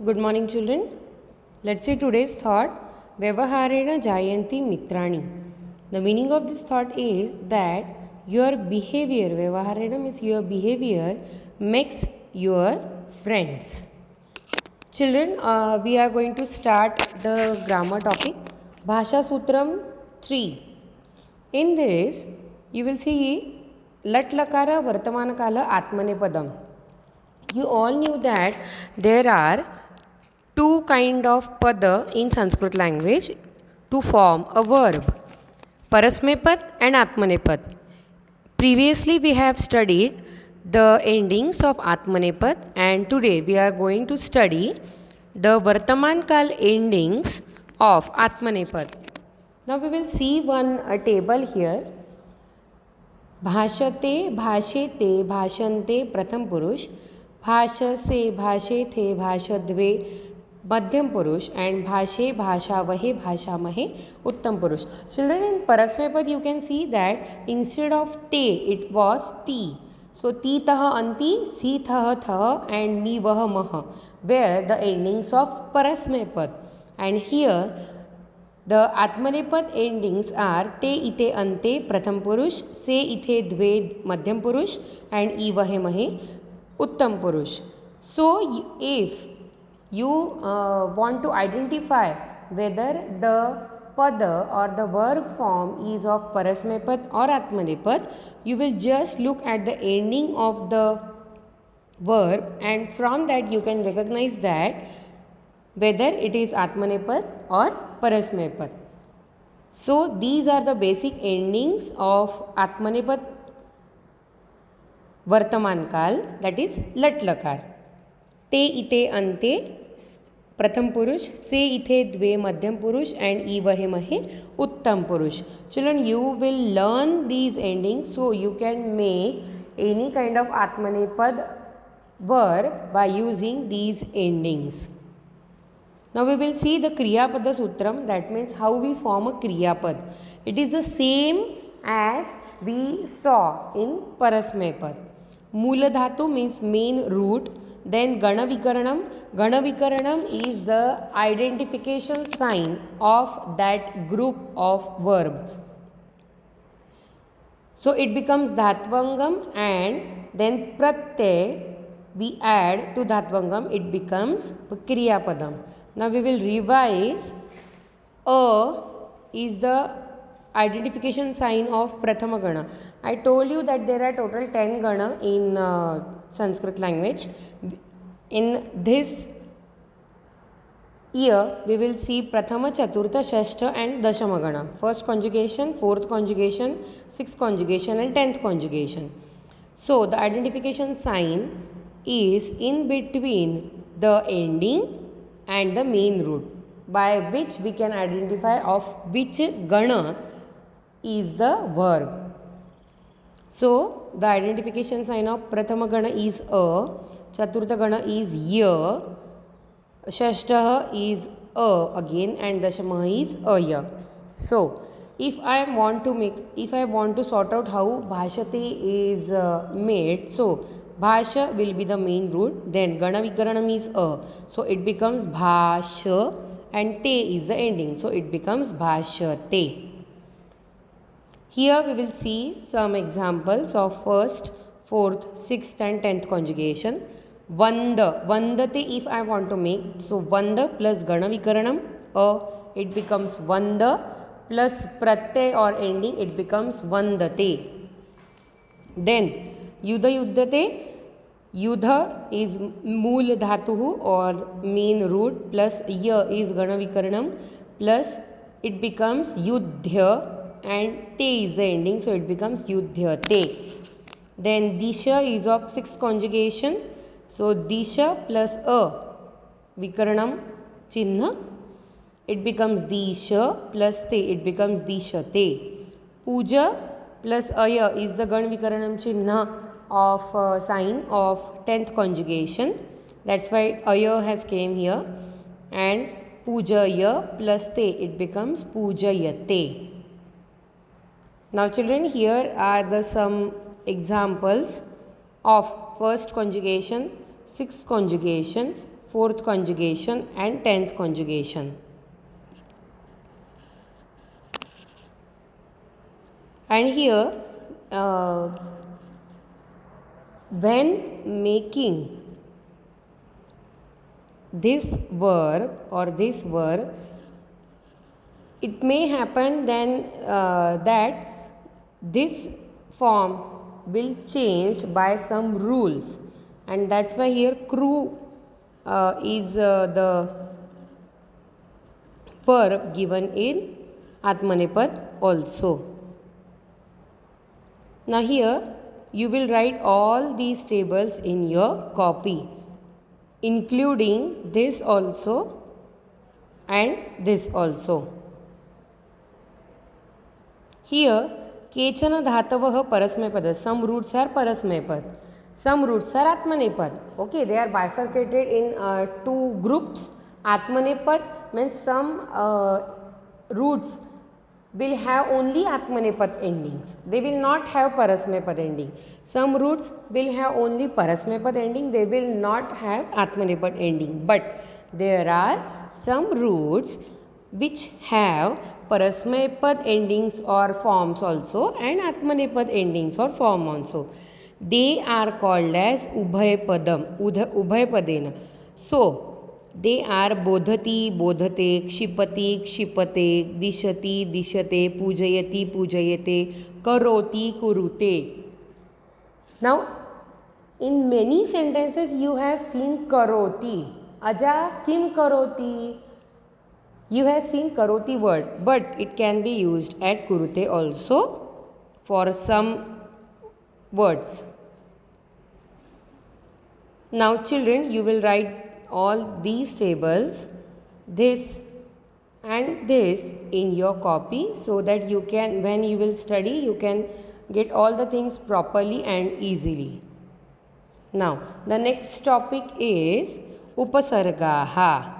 Good morning, children. Let's see today's thought. Vyavaharena jayanti mitrani. The meaning of this thought is that your behavior, Vyavaharena means your behavior, makes your friends. Children, we are going to start the grammar topic. Bhasha Sutram 3. In this, you will see Lat Lakara Vartamanakala Atmanepadam. You all knew that there are two kind of pada in Sanskrit language to form a verb, Parasmepad and Atmanepad. Previously we have studied the endings of Atmanepad and today we are going to study the Vartaman Kal endings of Atmanepad. Now we will see one table here. भाषते भाषेते भाषन्ते प्रथम पुरुष भाषसे भाषेथे भाषद्वे मध्यम पुरुष and भाषे भाषावहे भाषामहे उत्तम पुरुष. Children, in Parasmepad you can see that instead of te it was ti. So ti tah anti, si thah thah and mi vah mah were the endings of Parasmepad. And here the Atmanepad endings are te ite ante pratham purush, se ithe dve madhyam purush and I vahe mahe uttam purush. So if you want to identify whether the pada or the verb form is of Parasmepad or Atmanepad, you will just look at the ending of the verb and from that you can recognize that whether it is Atmanepad or Parasmepad. So these are the basic endings of Atmanepad Vartaman Kal, that is Lat Lakar. Te ite ante pratham purush, se ithe dve madhyam purush and I vahe mahe uttam purush. Children, you will learn these endings so you can make any kind of Atmanepad verb by using these endings. Now we will see the Kriya Pada Sutram, that means how we form a Kriya Pad. It is the same as we saw in Parasmepad. Mula Dhatu means main root, then Gana Vikaranam. Gana Vikaranam is the identification sign of that group of verb. So it becomes Dhatvangam and then Pratyay we add to Dhatvangam, it becomes Kriya Padam. Now we will revise. A is the identification sign of Prathama Gana. I told you that there are total 10 Gana in Sanskrit language. In this year, we will see Prathama, Chaturtha, Shashta and Dashama Gana. First conjugation, fourth conjugation, sixth conjugation and 10th conjugation. So the identification sign is in between the ending and the main root, by which we can identify of which Gana is the verb. So the identification sign of Prathama Gana is A, Chaturtha Gana is Ya, Shashtaha is A again and Dashamaha is Aya. So if I want to sort out how Bhashate is made, so Bhasha will be the main root, then Gana Vikaranam is A, so it becomes Bhasha and Te is the ending, so it becomes Bhashate. Here we will see some examples of first, fourth, sixth and 10th conjugation. Vanda, Vandate if I want to make, so Vanda plus Gana Vikaranam, A, it becomes Vanda plus Pratyay or ending, it becomes Vandate. Then Yudha Yuddhate, Yudha is Mool Dhatuhu or main root plus Ya is Gana Vikaranam plus it becomes Yuddhya and Te is the ending, so it becomes Yuddhyate. Then Disha is of sixth conjugation, so Disha plus A Vikaranam Chinna, it becomes Disha plus Te, it becomes Dishate. Puja plus Aya is the Gan Vikaranam Chinna of sign of 10th conjugation, that's why Aya has came here, and Pujaya plus Te, it becomes Pujayate. Now children, here are the some examples of first conjugation, sixth conjugation, fourth conjugation and 10th conjugation. And here when making this verb or this verb, it may happen then that this form will change by some rules, and that's why here crew is the verb given in Atmanepad also. Now here you will write all these tables in your copy, including this also and this also. Here केचन धातवः परस्मैपद, some roots are parasmaipad, some roots are atmanepad. Okay, they are bifurcated in two groups. Atmanepad means some roots will have only atmanepad endings, they will not have parasmaipad ending. Some roots will have only parasmaipad ending, they will not have atmanepad ending. But there are some roots which have parasmaipad endings or forms also and atmanepad endings or form also. They are called as ubhayapadam, ubhayapadena. So they are bodhati, bodhate, kshipati, kshipate, dishati, dishate, pujayati, pujayate, karoti, kurute. Now, in many sentences you have seen karoti. Aja kim karoti? You have seen karoti word, but it can be used at kurute also for some words. Now children, you will write all these tables, this and this in your copy, so that you can, when you will study, you can get all the things properly and easily. Now the next topic is upasargaha.